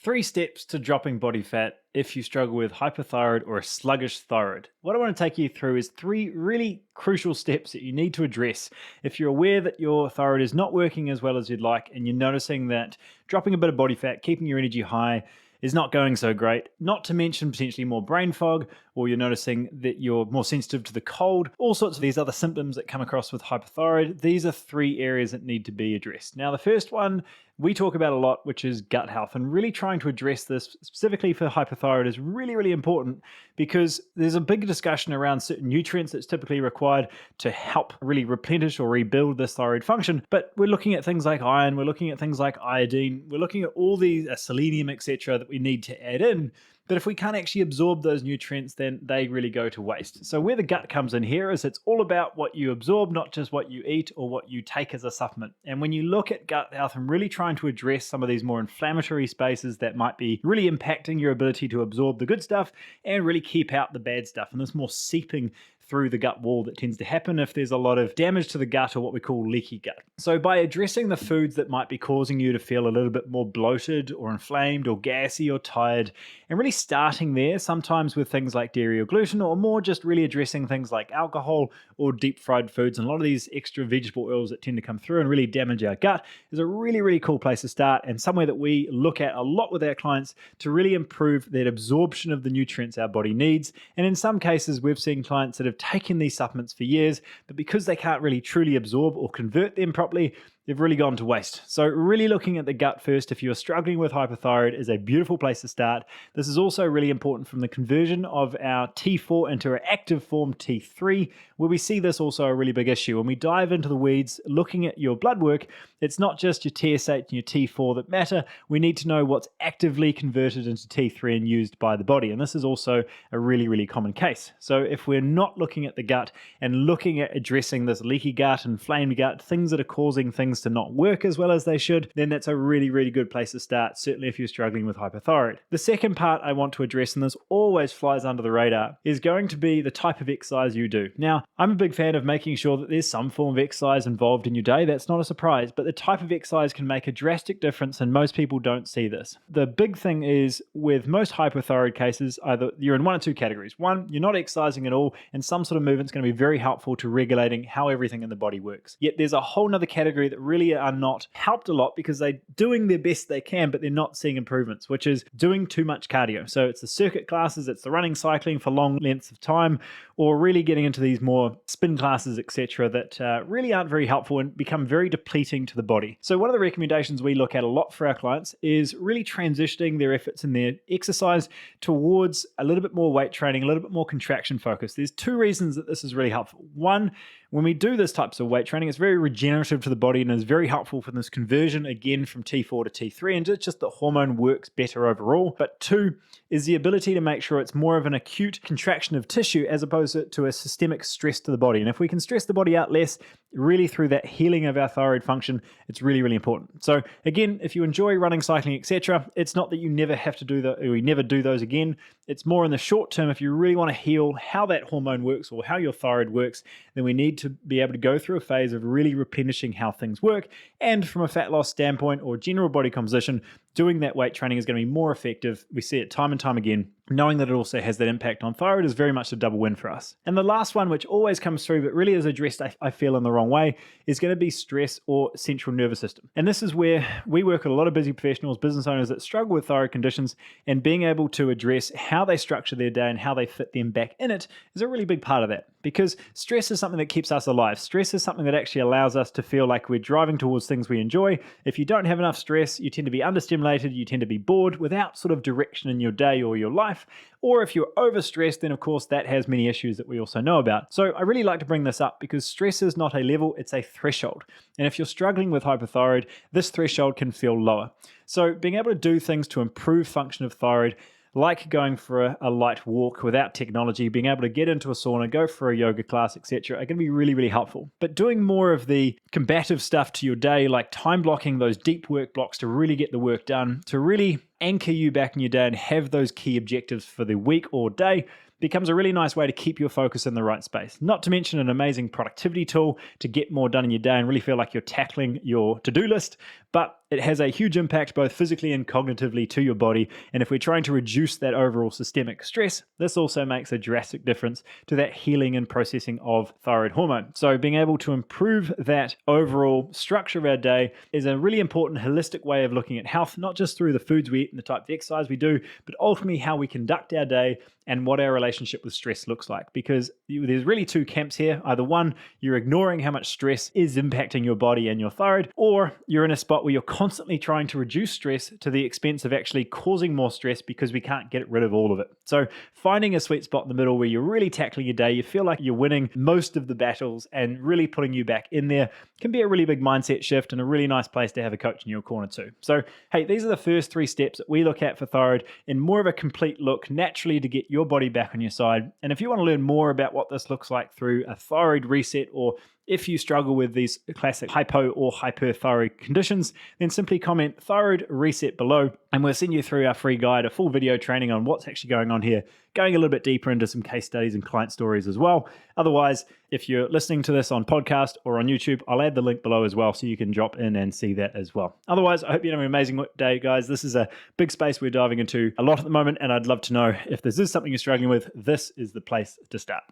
3 steps to dropping body fat if you struggle with hypothyroid or a sluggish thyroid. What I want to take you through is 3 really crucial steps that you need to address if you're aware that your thyroid is not working as well as you'd like and you're noticing that dropping a bit of body fat, keeping your energy high, is not going so great, not to mention potentially more brain fog, or you're noticing that you're more sensitive to the cold, all sorts of these other symptoms that come across with hypothyroid. These are 3 areas that need to be addressed. Now, the first one we talk about a lot, which is gut health, and really trying to address this specifically for hypothyroid is really, really important because there's a big discussion around certain nutrients that's typically required to help really replenish or rebuild this thyroid function. But we're looking at things like iron, we're looking at things like iodine, we're looking at all these selenium, etc., that we need to add in. But if we can't actually absorb those nutrients, then they really go to waste. So where the gut comes in here is it's all about what you absorb, not just what you eat or what you take as a supplement. And when you look at gut health and really trying to address some of these more inflammatory spaces that might be really impacting your ability to absorb the good stuff and really keep out the bad stuff, and this more seeping through the gut wall that tends to happen if there's a lot of damage to the gut or what we call leaky gut. So by addressing the foods that might be causing you to feel a little bit more bloated or inflamed or gassy or tired, and really starting there, sometimes with things like dairy or gluten, or more just really addressing things like alcohol or deep fried foods and a lot of these extra vegetable oils that tend to come through and really damage our gut, is a really, really cool place to start, and somewhere that we look at a lot with our clients to really improve that absorption of the nutrients our body needs. And in some cases, we've seen clients that have taken these supplements for years, but because they can't really truly absorb or convert them properly, they've really gone to waste. So really looking at the gut first, if you're struggling with hypothyroid, is a beautiful place to start. This is also really important from the conversion of our T4 into our active form T3, where we see this also a really big issue. When we dive into the weeds, looking at your blood work, it's not just your TSH and your T4 that matter. We need to know what's actively converted into T3 and used by the body. And this is also a really, really common case. So if we're not looking at the gut and looking at addressing this leaky gut, inflamed gut, things that are causing things to not work as well as they should, then that's a really, really good place to start, certainly if you're struggling with hypothyroid. The second part I want to address, and this always flies under the radar, is going to be the type of exercise you do. Now, I'm a big fan of making sure that there's some form of exercise involved in your day. That's not a surprise, but the type of exercise can make a drastic difference, and most people don't see this. The big thing is with most hypothyroid cases, either you're in one or two categories. One, you're not exercising at all, and some sort of movement's going to be very helpful to regulating how everything in the body works. Yet there's a whole nother category that really are not helped a lot because they're doing their best they can, but they're not seeing improvements, which is doing too much cardio. So it's the circuit classes, it's the running, cycling for long lengths of time, or really getting into these more spin classes, etc., that really aren't very helpful and become very depleting to the body. So one of the recommendations we look at a lot for our clients is really transitioning their efforts in their exercise towards a little bit more weight training, a little bit more contraction focus. There's 2 reasons that this is really helpful. One, when we do this types of weight training, it's very regenerative to the body and is very helpful for this conversion again from T4 to T3, and it's just the hormone works better overall. But 2 is the ability to make sure it's more of an acute contraction of tissue as opposed to a systemic stress to the body. And if we can stress the body out less, really through that healing of our thyroid function, it's really, really important. So again, if you enjoy running, cycling, etc., it's not that you never have to do that or you never do those again. It's more in the short term. If you really want to heal how that hormone works or how your thyroid works, then we need to be able to go through a phase of really replenishing how things work. And from a fat loss standpoint or general body composition, doing that weight training is going to be more effective. We see it time and time again. Knowing that it also has that impact on thyroid is very much a double win for us. And the last one, which always comes through, but really is addressed, I feel, in the wrong way, is going to be stress or central nervous system. And this is where we work with a lot of busy professionals, business owners that struggle with thyroid conditions, and being able to address how they structure their day and how they fit them back in it is a really big part of that. Because stress is something that keeps us alive. Stress is something that actually allows us to feel like we're driving towards things we enjoy. If you don't have enough stress, you tend to be understimulated, you tend to be bored without sort of direction in your day or your life. Or if you're overstressed, then of course that has many issues that we also know about. So I really like to bring this up because stress is not a level, it's a threshold. And if you're struggling with hypothyroid, this threshold can feel lower. So being able to do things to improve function of thyroid, like going for a light walk without technology, being able to get into a sauna, go for a yoga class, etc., are going to be really, really helpful. But doing more of the combative stuff to your day, like time blocking those deep work blocks to really get the work done, to really anchor you back in your day and have those key objectives for the week or day, becomes a really nice way to keep your focus in the right space. Not to mention an amazing productivity tool to get more done in your day and really feel like you're tackling your to-do list. But it has a huge impact both physically and cognitively to your body. And if we're trying to reduce that overall systemic stress, this also makes a drastic difference to that healing and processing of thyroid hormone. So being able to improve that overall structure of our day is a really important holistic way of looking at health, not just through the foods we eat and the type of exercise we do, but ultimately how we conduct our day and what our relationship with stress looks like. Because there's really two camps here. Either one, you're ignoring how much stress is impacting your body and your thyroid, or you're in a spot where you're constantly trying to reduce stress to the expense of actually causing more stress because we can't get rid of all of it. So finding a sweet spot in the middle where you're really tackling your day, you feel like you're winning most of the battles and really putting you back in there can be a really big mindset shift and a really nice place to have a coach in your corner too. So, hey, these are the first 3 steps that we look at for thyroid in more of a complete look, naturally to get your body back on your side. And if you want to learn more about what this looks like through a thyroid reset, or if you struggle with these classic hypo or hyperthyroid conditions, then simply comment thyroid reset below and we'll send you through our free guide, a full video training on what's actually going on here, going a little bit deeper into some case studies and client stories as well. Otherwise, if you're listening to this on podcast or on YouTube, I'll add the link below as well so you can drop in and see that as well. Otherwise, I hope you have an amazing day, guys. This is a big space we're diving into a lot at the moment, and I'd love to know if this is something you're struggling with, this is the place to start.